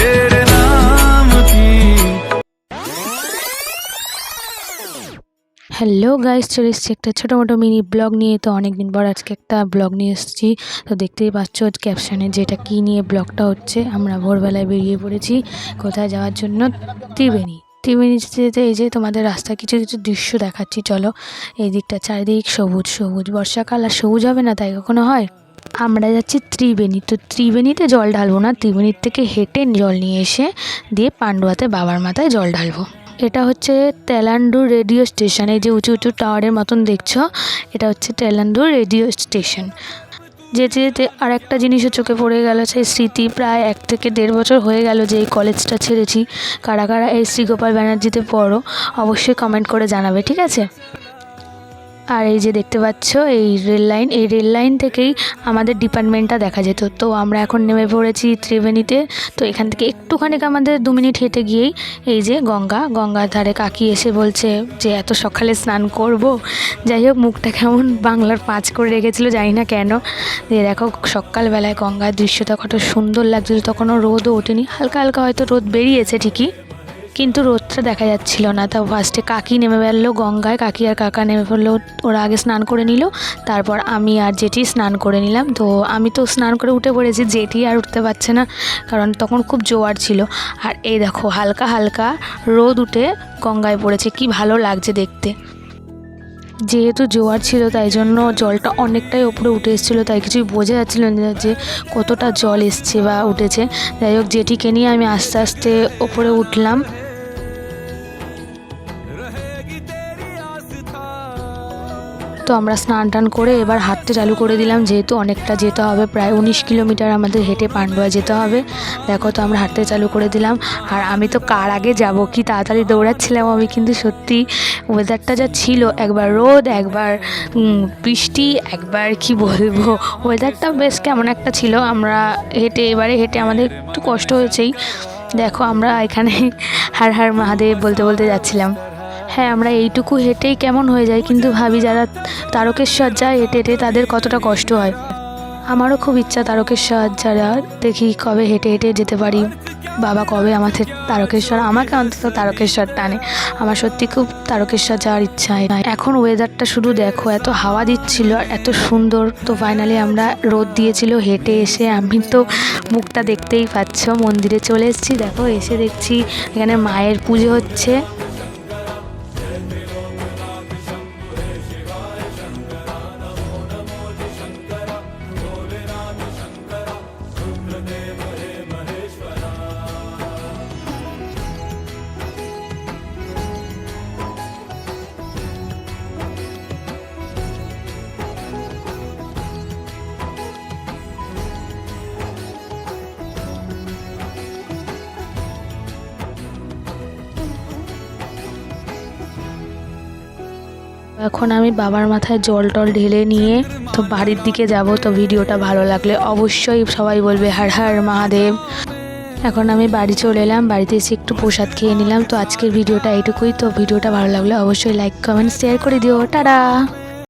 तेरे नाम की। হ্যালো গাইস, চলে এসেছি একটা ছোটো মোটো মিনি ব্লগ নিয়ে। তো অনেকদিন পর আজকে একটা ব্লগ নিয়ে এসেছি। তো দেখতেই পাচ্ছ ক্যাপশনে যেটা কী নিয়ে ব্লগটা হচ্ছে। আমরা ভোরবেলায় বেরিয়ে পড়েছি কোথায় যাওয়ার জন্য, ত্রিবেণী। ত্রিবেণী যেতে যেতে এই যে তোমাদের রাস্তায় কিছু কিছু দৃশ্য দেখাচ্ছি, চলো। এই দিকটা চারিদিক সবুজ সবুজ, বর্ষাকাল আর সবুজ হবে না তাই কখনো হয়। আমরা যাচ্ছি ত্রিবেণী। তো ত্রিবেণীতে জল ঢালবো না, ত্রিবেণীর থেকে হেঁটে জল নিয়ে এসে দিয়ে পান্ডুয়াতে বাবার মাথায় জল ঢালবো। এটা হচ্ছে তেলান্ডু রেডিও স্টেশন। এই যে উঁচু উঁচু টাওয়ারের মতন দেখছো, এটা হচ্ছে তেলান্ডু রেডিও স্টেশন। যেতে যেতে আর একটা জিনিসও চোখে পড়ে গেল, সেই স্মৃতি। প্রায় 1 থেকে 1.5 বছর হয়ে গেল যে এই কলেজটা ছেড়েছি। কারা কারা এই শ্রীগোপাল ব্যানার্জিতে পড়ো অবশ্যই কমেন্ট করে জানাবে, ঠিক আছে। আর এই যে দেখতে পাচ্ছ এই রেল লাইন, এই রেল লাইন থেকেই আমাদের ডিপার্টমেন্টটা দেখা যেত। তো আমরা এখন নেমে পড়েছি ত্রিবেণীতে। তো এখান থেকে একটুখানি আমাদের 2 মিনিট হেঁটে গিয়েই এই যে গঙ্গার ধারে কাকি এসে বলছে যে এত সকালে স্নান করব। যাই হোক, মুখটা কেমন বাংলার 5 করে রেখেছিল, জানি না কেন। দিয়ে দেখো সকালবেলায় গঙ্গার দৃশ্যটা কত সুন্দর লাগছিল। তখনও রোদও ওঠেনি, হালকা হালকা হয়তো রোদ বেরিয়েছে ঠিকই, কিন্তু রোদটা দেখা যাচ্ছিল না। তাও ফার্স্টে কাকি নেমে ফেললো গঙ্গায়, কাকি আর কাকা নেমে ফেললো। ওরা আগে স্নান করে নিল, তারপর আমি আর জেঠি স্নান করে নিলাম। তো আমি তো স্নান করে উঠে পড়েছি, জেঠি আর উঠতে পারছে না, কারণ তখন খুব জোয়ার ছিল। আর এই দেখো হালকা হালকা রোদ উঠে গঙ্গায় পড়েছে, কি ভালো লাগছে দেখতে। যেহেতু জোয়ার ছিল তাই জন্য জলটা অনেকটাই ওপরে উঠে এসেছিলো, তাই কিছুই বোঝা যাচ্ছিল না যে কতটা জল এসছে বা উঠেছে। যাই হোক, জেঠিকে নিয়ে আমি আস্তে আস্তে ওপরে উঠলাম। তো আমরা স্নান টান করে এবার হাঁটতে চালু করে দিলাম, যেহেতু অনেকটা যেতে হবে, প্রায় 19 কিলোমিটার আমাদের হেঁটে পান্ডুয়া যেতে হবে। দেখো, তো আমরা হাঁটতে চালু করে দিলাম। আর আমি তো কার আগে যাব, কি তাড়াতাড়ি দৌড়াচ্ছিলাম আমি। কিন্তু সত্যি ওয়েদারটা যা ছিল, একবার রোদ, একবার বৃষ্টি, একবার কি বলবো, ওয়েদারটা বেশ কেমন একটা ছিল। আমরা এবারে হেঁটে আমাদের একটু কষ্ট হয়েছেই। দেখো আমরা এখানে হর হর মহাদেব বলতে বলতে যাচ্ছিলাম। হ্যাঁ, আমরা এইটুকু হেঁটেই কেমন হয়ে যায়, কিন্তু ভাবি যারা তারকেশ্বর যায় হেঁটে হেঁটে তাদের কতটা কষ্ট হয়। আমারও খুব ইচ্ছা তারকেশ্বর যারা, দেখি কবে হেঁটে হেঁটে যেতে পারি। বাবা কবে আমাদের তারকেশ্বর, আমাকে অন্তত তারকেশ্বর টানে। আমার সত্যি খুব তারকেশ্বর যাওয়ার ইচ্ছা। এখন ওয়েদারটা শুধু দেখো, এত হাওয়া দিচ্ছিল আর এত সুন্দর। তো ফাইনালি আমরা, রোদ দিয়েছিল, হেঁটে এসে আমি তো মুখটা দেখতেই পাচ্ছ, মন্দিরে চলে এসেছি। দেখো এসে দেখছি এখানে মায়ের পুজো হচ্ছে। এখন আমি বাবার মাথায় জল টল ঢেলে নিয়ে তো বাড়ির দিকে যাব। তো ভিডিওটা ভালো লাগলে অবশ্যই সবাই বলবে হর হর মহাদেব। এখন আমি বাড়ি চলে এলাম, বাড়িতে এসে একটু প্রসাদ খেয়ে নিলাম। তো আজকের ভিডিওটা এইটুকুই। তো ভিডিওটা ভালো লাগলে অবশ্যই লাইক কমেন্ট শেয়ার করে দিও। টাটা।